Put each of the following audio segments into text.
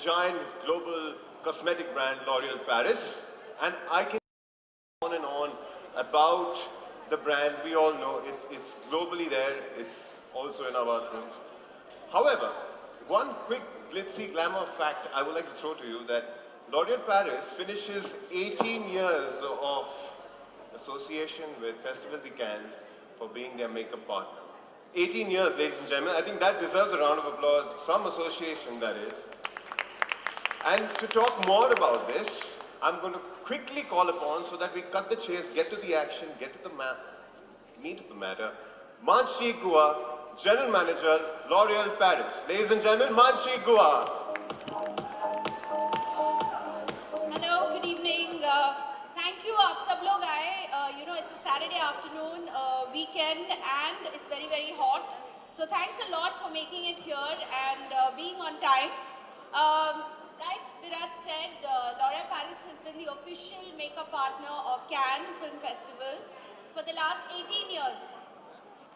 giant global cosmetic brand L'Oréal Paris, and I can go on and on about the brand. We all know it's globally there, it's also in our bathrooms. However, one quick glitzy glamour fact I would like to throw to you that L'Oréal Paris finishes 18 years of association with Festival de Cannes for being their makeup partner. 18 years, ladies and gentlemen. I think that deserves a round of applause, some association that is. And to talk more about this, I'm going to quickly call upon, so that we cut the chase, get to the action, get to the meat of the matter, Manshi Gua, General Manager, L'Oréal Paris. Ladies and gentlemen, Manshi Gua. Hello, good evening. Thank you, आप सब लोग आए. You know, it's a Saturday afternoon, weekend, and it's very, very hot. So thanks a lot for making it here and being on time. Like Virat said, L'Oréal Paris has been the official makeup partner of Cannes Film Festival for the last 18 years.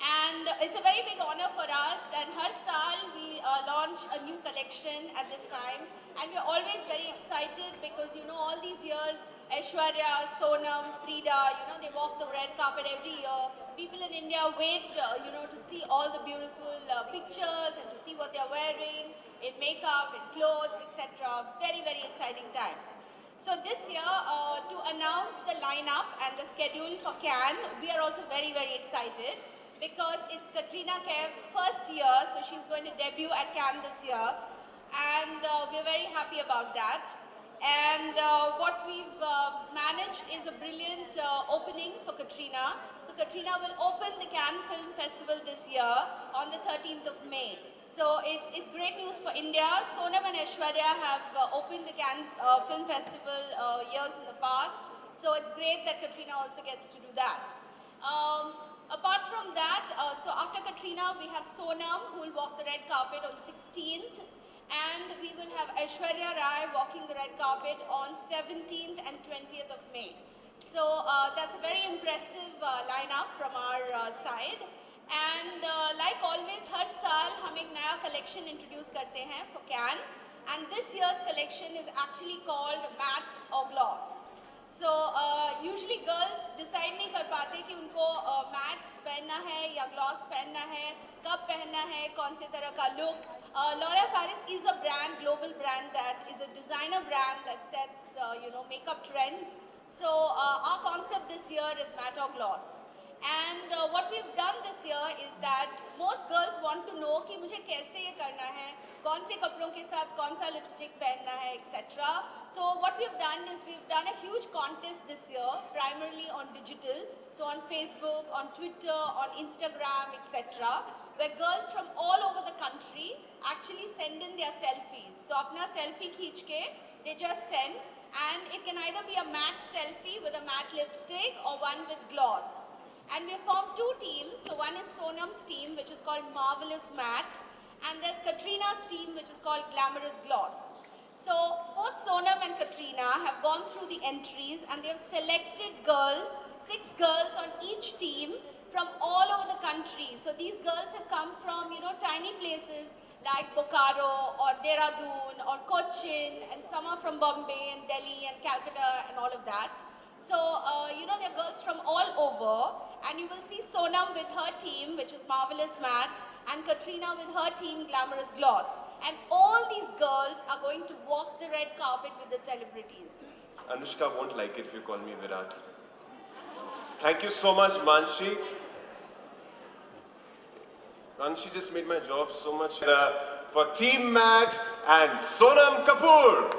And it's a very big honor for us, and har saal we launch a new collection at this time, and we're always very excited because, you know, all these years Aishwarya, Sonam, Frida, you know, they walk the red carpet every year. People in India wait, you know, to see all the beautiful pictures and to see what they're wearing in makeup, in clothes, etc. Very, very exciting time. So this year, to announce the lineup and the schedule for Cannes, we are also very, very excited because it's Katrina Kaif's first year, so she's going to debut at Cannes this year, and we're very happy about that. And what we've managed is a brilliant opening for Katrina. So Katrina will open the Cannes Film Festival this year on the 13th of May. So it's great news for India. Sonam and Aishwarya have opened the Cannes Film Festival years in the past. So it's great that Katrina also gets to do that. Apart from that, so after Katrina, we have Sonam, who will walk the red carpet on 16th. And we will have Aishwarya Rai walking the red carpet on 17th and 20th of May. So that's a very impressive lineup from our side. And like always, har saal hum ek naya collection introduce karte hain for Cannes. And this year's collection is actually called Matte or Gloss. So usually girls decide नहीं कर पाते कि उनको matte पहनना है या gloss पहनना है, कब पहनना है, कौन से तरह का look. L'Oréal Paris is a brand, global brand that is a designer brand that sets, you know, makeup trends. So our concept this year is matte or gloss. And what we've done this year is that most girls want to know कि मुझे कैसे ये करना है, कौन से कपड़ों के साथ कौन सा lipstick पहनना है, etc. So what we've done is we've done a huge contest this year, primarily on digital, so on Facebook, on Twitter, on Instagram, etc. where girls from all over the country actually send in their selfies. So अपना selfie खींच के they just send, and it can either be a matte selfie with a matte lipstick or one with gloss. And we have formed two teams. So one is Sonam's team, which is called Marvelous Matte, and there's Katrina's team, which is called Glamorous Gloss. So both Sonam and Katrina have gone through the entries, and they have selected girls, 6 girls on each team from all over the country. So these girls have come from, you know, tiny places like Bokaro or Dehradun or Cochin, and some are from Bombay and Delhi and Calcutta and all of that. So, you know, they're girls from all over, and you will see Sonam with her team, which is Marvelous Matte, and Katrina with her team, Glamorous Gloss. And all these girls are going to walk the red carpet with the celebrities. Anushka won't like it if you call me Virat. Thank you so much, Manshi. Manshi just made my job so much for Team Matte and Sonam Kapoor.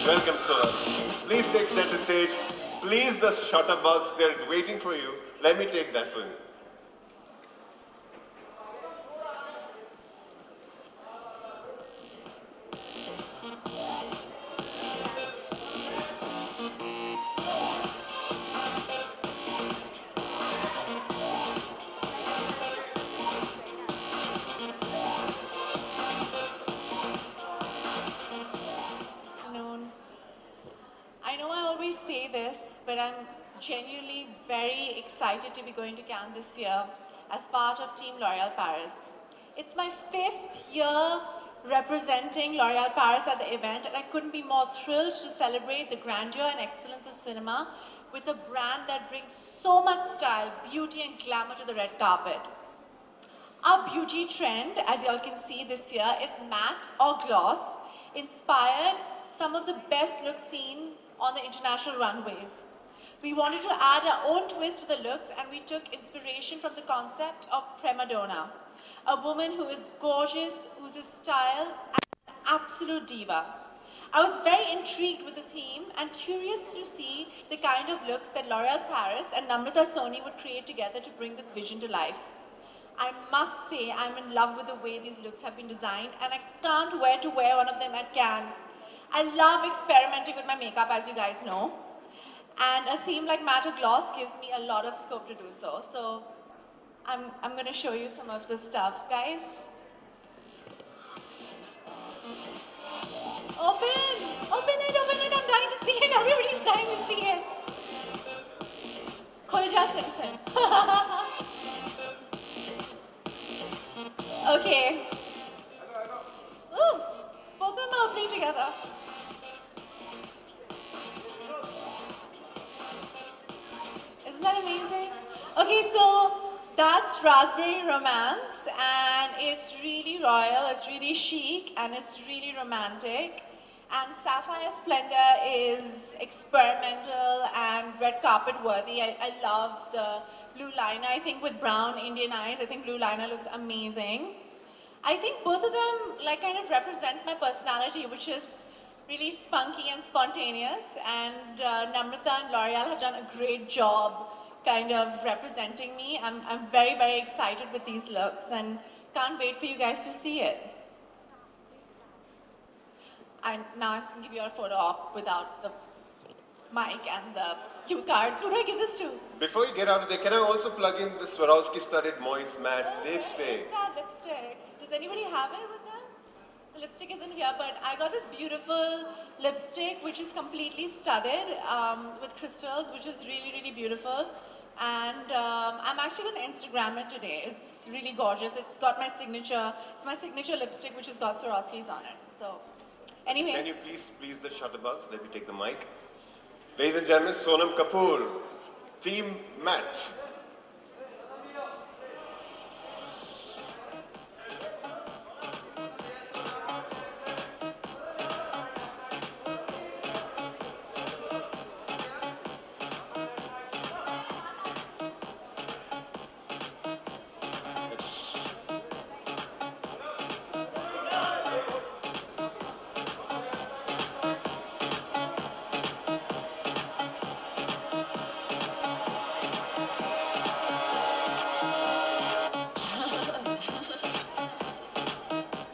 Welcome, Sonam. Please take center stage. Please, the shutterbugs, they're waiting for you. Let me take that for you. genuinely very excited to be going to Cannes this year as part of Team L'Oréal Paris. It's my 5th year representing L'Oréal Paris at the event, and I couldn't be more thrilled to celebrate the grandeur and excellence of cinema with a brand that brings so much style, beauty and glamour to the red carpet. Our beauty trend, as you all can see this year, is matte or gloss, inspired some of the best looks seen on the international runways. We wanted to add our own twist to the looks, and we took inspiration from the concept of prima donna, a woman who is gorgeous, oozes style, and an absolute diva. I was very intrigued with the theme and curious to see the kind of looks that L'Oréal Paris and Namrata Soni would create together to bring this vision to life. I must say I'm in love with the way these looks have been designed, and I can't wait to wear one of them at Cannes. I love experimenting with my makeup, as you guys know, and a theme like matte or gloss gives me a lot of scope to do so. So I'm going to show you some of this stuff, guys. Open it, I'm dying to see it, everybody's dying to see it. Kolja Simpson. Okay. Ooh, both of them are opening together. Isn't that amazing? Okay, so that's Raspberry Romance, and it's really royal, it's really chic, and it's really romantic. And Sapphire Splendor is experimental and red carpet worthy. I love the blue liner. I think with brown Indian eyes, I think blue liner looks amazing. I think both of them like kind of represent my personality, which is really spunky and spontaneous. And Namrata and L'Oréal have done a great job kind of representing me. I'm very, very excited with these looks and can't wait for you guys to see it. And now I can give you a photo op without the mic and the cue cards. Who do I give this to? Before you get out of there, can I also plug in the Swarovski studded moist matte lipstick? Where's that lipstick? Does anybody have it with them? The lipstick isn't here, but I got this beautiful lipstick which is completely studded with crystals, which is really, really beautiful. And I'm actually going to Instagram it today. It's really gorgeous. It's got my signature. It's my signature lipstick, which has got Swarovskis on it. So, anyway. Can you please the shutterbugs? Let me take the mic. Ladies and gentlemen, Sonam Kapoor, Team Matte.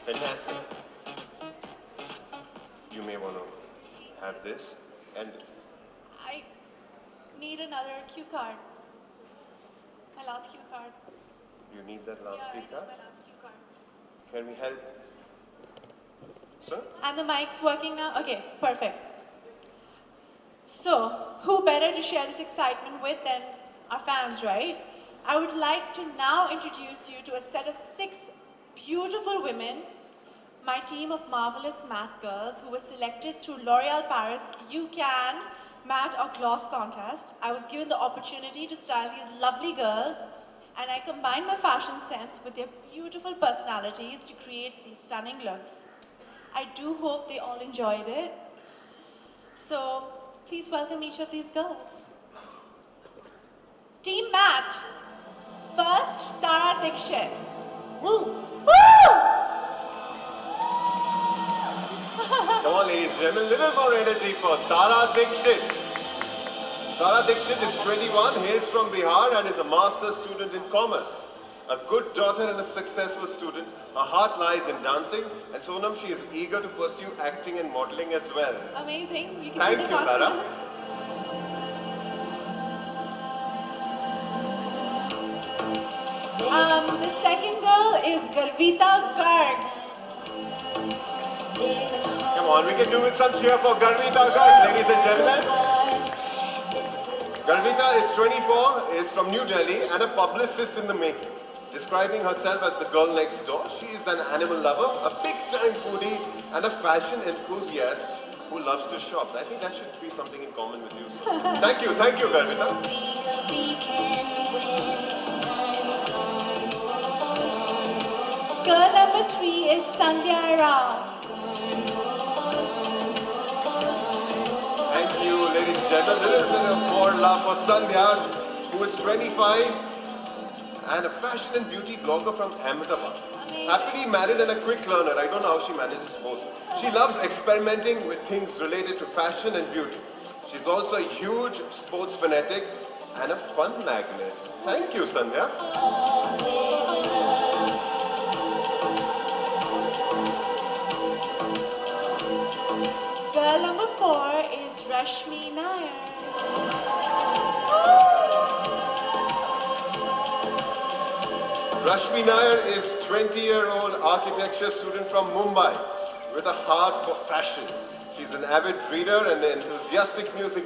Fantastic. You may want to have this and this. I need another cue card. My last cue card. You need that last Yeah, I speaker? need my last cue card. Can we help? Sir? And the mic's working now? Okay, perfect. So, who better to share this excitement with than our fans, right? I would like to now introduce you to a set of 6 beautiful women, my team of marvelous matte girls who were selected through L'Oréal Paris You Can Matte or Gloss contest. I was given the opportunity to style these lovely girls, and I combined my fashion sense with their beautiful personalities to create these stunning looks. I do hope they all enjoyed it. So, please welcome each of these girls. Team Matte. First, Tara Dixit. Woo! Woo! Come on, ladies and gentlemen, little more energy for Tara Dixit. Tara Dixit is 21, hails from Bihar and is a master's student in commerce. A good daughter and a successful student. Her heart lies in dancing, and Sonam, she is eager to pursue acting and modeling as well. Amazing. You can Thank see the you, Tara. confidence. The second girl is Garvita Garg. Come on, we can do with some cheer for Garvita Garg, ladies and gentlemen. Garvita is 24, is from New Delhi and a publicist in the making. Describing herself as the girl next door, she is an animal lover, a big-time foodie and a fashion enthusiast who loves to shop. I think that should be something in common with you. So. Thank you, Garvita. Girl number 3 is Sandhya Rao. Thank you, ladies and gentlemen. A little bit of more love for Sandhya, who is 25 and a fashion and beauty blogger from Ahmedabad. Happily married and a quick learner. I don't know how she manages both. She loves experimenting with things related to fashion and beauty. She's also a huge sports fanatic and a fun magnet. Thank you, Sandhya. Girl number 4 is Rashmi Nair. Rashmi Nair is 20-year-old architecture student from Mumbai with a heart for fashion. She's an avid reader and an enthusiastic music